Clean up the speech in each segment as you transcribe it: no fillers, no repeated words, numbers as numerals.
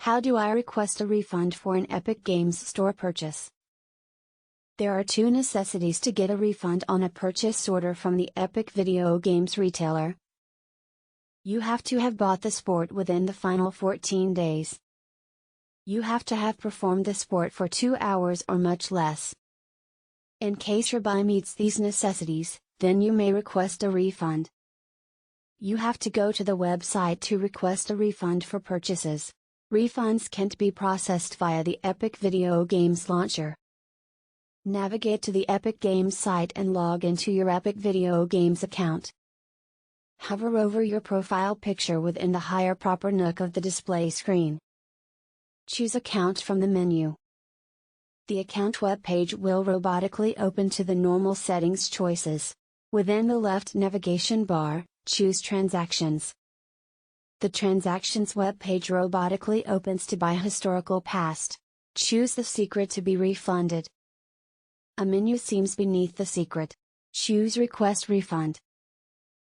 How do I request a refund for an Epic Games Store purchase? There are two necessities to get a refund on a purchase order from the Epic Video Games retailer. You have to have bought the sport within the final 14 days. You have to have performed the sport for 2 hours or much less. In case your buy meets these necessities, then you may request a refund. You have to go to the website to request a refund for purchases. Refunds can't be processed via the Epic Video Games launcher. Navigate to the Epic Games site and log into your Epic Video Games account. Hover over your profile picture within the higher proper nook of the display screen. Choose Account from the menu. The account web page will robotically open to the normal settings choices. Within the left navigation bar, choose Transactions. The Transactions web page robotically opens to Buy Historical Past. Choose the secret to be refunded. A menu seems beneath the secret. Choose Request Refund.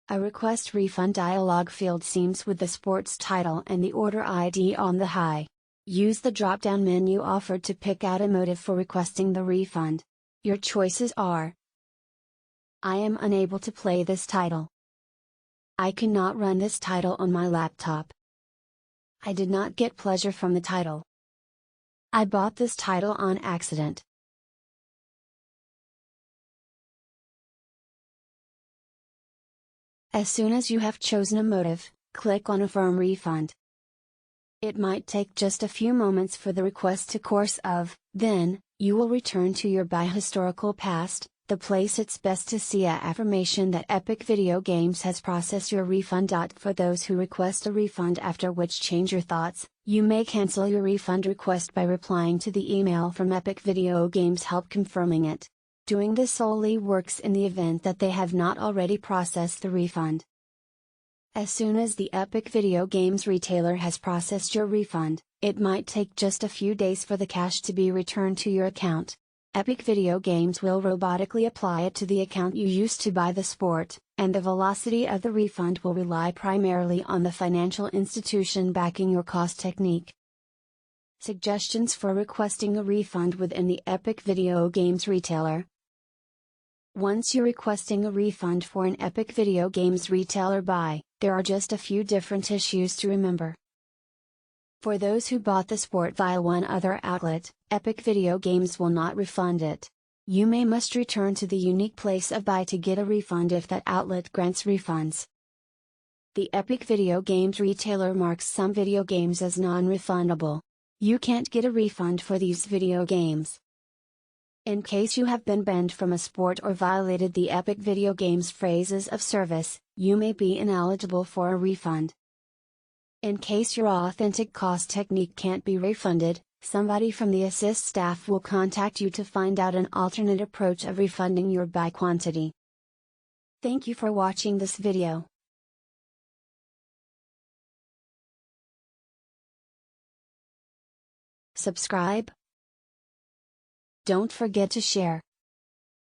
A Request Refund dialog field seems with the sport's title and the order ID on the high. Use the drop-down menu offered to pick out a motive for requesting the refund. Your choices are: I am unable to play this title. I cannot run this title on my laptop. I did not get pleasure from the title. I bought this title on accident. As soon as you have chosen a motive, click on Affirm Refund. It might take just a few moments for the request to course of, then, you will return to your Buy Historical Past, the place it's best to see a affirmation that Epic Video Games has processed your refund. For those who request a refund after which change your thoughts, you may cancel your refund request by replying to the email from Epic Video Games Help confirming it. Doing this only works in the event that they have not already processed the refund. As soon as the Epic Video Games retailer has processed your refund, it might take just a few days for the cash to be returned to your account. Epic Video Games will robotically apply it to the account you used to buy the sport, and the velocity of the refund will rely primarily on the financial institution backing your cost technique. Suggestions for requesting a refund within the Epic Video Games retailer. Once you're requesting a refund for an Epic Video Games retailer buy, there are just a few different issues to remember. For those who bought the sport via one other outlet, Epic Video Games will not refund it. You must return to the unique place of buy to get a refund if that outlet grants refunds. The Epic Video Games retailer marks some video games as non-refundable. You can't get a refund for these video games. In case you have been banned from a sport or violated the Epic Video Games phrases of service, you may be ineligible for a refund. In case your authentic cost technique can't be refunded, somebody from the Assist staff will contact you to find out an alternate approach of refunding your buy quantity. Thank you for watching this video. Subscribe. Don't forget to share.